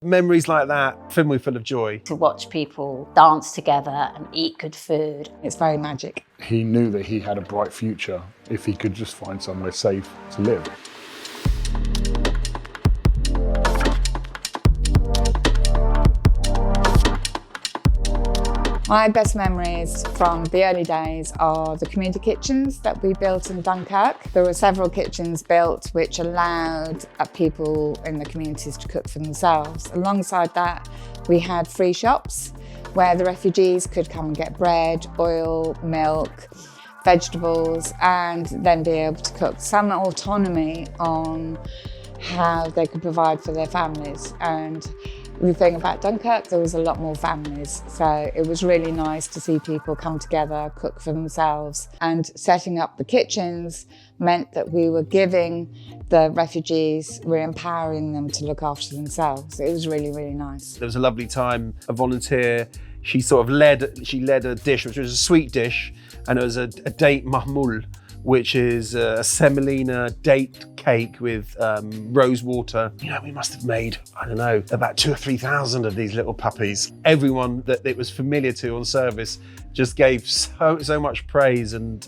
Memories like that fill me full of joy. To watch people dance together and eat good food. It's very magic. He knew that he had a bright future if he could just find somewhere safe to live. My best memories from the early days are the community kitchens that we built in Dunkirk. There were several kitchens built which allowed people in the communities to cook for themselves. Alongside that, we had free shops where the refugees could come and get bread, oil, milk, vegetables, and then be able to cook. Some autonomy on how they could provide for their families. And the thing about Dunkirk, there was a lot more families. So it was really nice to see people come together, cook for themselves. And setting up the kitchens meant that we were giving the refugees, we're empowering them to look after themselves. It was really, really nice. There was a lovely time, a volunteer, she led a dish, which was a sweet dish, and it was a date mahmoul, which is a semolina date cake with rose water. You know, we must have made, I don't know, about 2,000 or 3,000 of these little puppies. Everyone that it was familiar to on service just gave so much praise and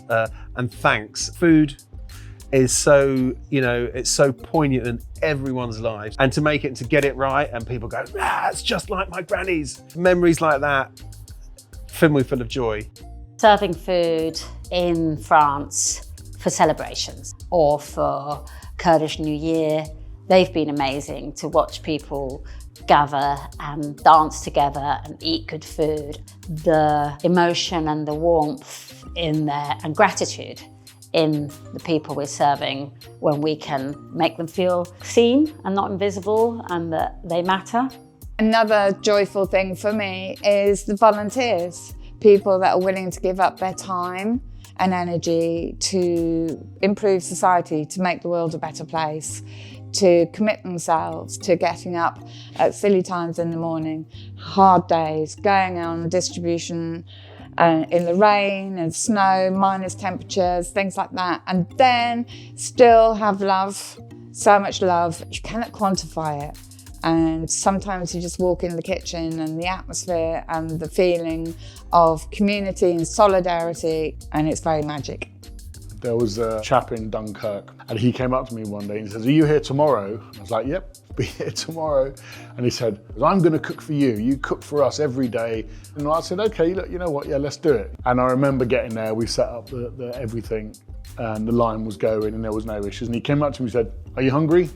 thanks. Food is so, you know, it's so poignant in everyone's lives. And to make it, to get it right, and people go, it's just like my granny's. Memories like that fill me full of joy. Serving food in France for celebrations or for Kurdish New Year, they've been amazing to watch people gather and dance together and eat good food. The emotion and the warmth in there and gratitude in the people we're serving when we can make them feel seen and not invisible and that they matter. Another joyful thing for me is the volunteers. People that are willing to give up their time and energy to improve society, to make the world a better place, to commit themselves to getting up at silly times in the morning, hard days, going on distribution in the rain and snow, minus temperatures, things like that, and then still have love, so much love, you cannot quantify it. And sometimes you just walk in the kitchen and the atmosphere and the feeling of community and solidarity, and it's very magic. There was a chap in Dunkirk and he came up to me one day and he says, "Are you here tomorrow?" I was like, "Yep, be here tomorrow." And he said, "I'm gonna cook for you. You cook for us every day." And I said, "Okay, look, you know what? Yeah, let's do it." And I remember getting there, we set up the everything and the line was going and there was no issues. And he came up to me and said, "Are you hungry?"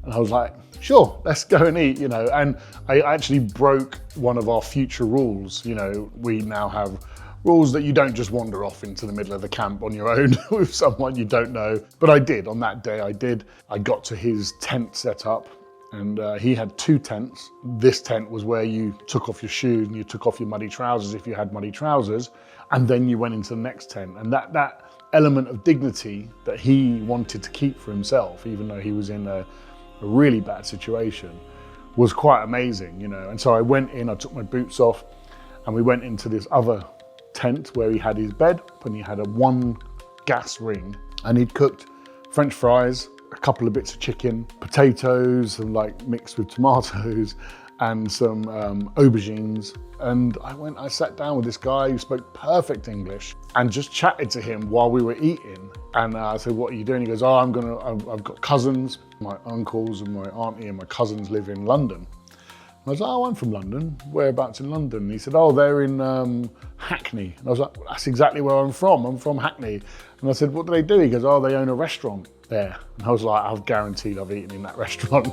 And I was like, "Sure, let's go and eat," you know. And I actually broke one of our future rules. You know, we now have rules that you don't just wander off into the middle of the camp on your own with someone you don't know. But I did, on that day I did. I got to his tent set up and he had 2 tents. This tent was where you took off your shoes and you took off your muddy trousers if you had muddy trousers, and then you went into the next tent. And that element of dignity that he wanted to keep for himself, even though he was in a really bad situation, was quite amazing, you know. And so I went in, I took my boots off and we went into this other tent where he had his bed and he had a 1 gas ring and he'd cooked French fries, a couple of bits of chicken, potatoes and like mixed with tomatoes and some aubergines. And I sat down with this guy who spoke perfect English and just chatted to him while we were eating. And I said, "What are you doing?" He goes, "Oh, I've got cousins, my uncles and my auntie and my cousins live in London." And I was like, "Oh, I'm from London. Whereabouts in London?" And he said, "Oh, they're in Hackney." And I was like, "Well, that's exactly where I'm from. I'm from Hackney." And I said, "What do they do?" He goes, "Oh, they own a restaurant there." And I was like, "I've guaranteed I've eaten in that restaurant."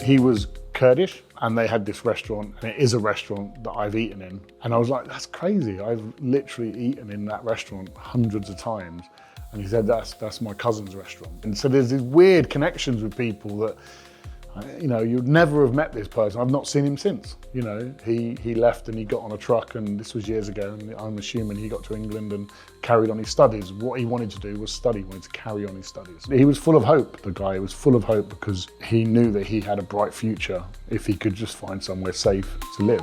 He was Kurdish and they had this restaurant, and it is a restaurant that I've eaten in. And I was like, "That's crazy. I've literally eaten in that restaurant hundreds of times." And he said, that's my cousin's restaurant. And so there's these weird connections with people that, you know, you'd never have met this person. I've not seen him since. You know, he left and he got on a truck, and this was years ago, and I'm assuming he got to England and carried on his studies. What he wanted to do was study, wanted to carry on his studies. He was full of hope, the guy. He was full of hope because he knew that he had a bright future if he could just find somewhere safe to live.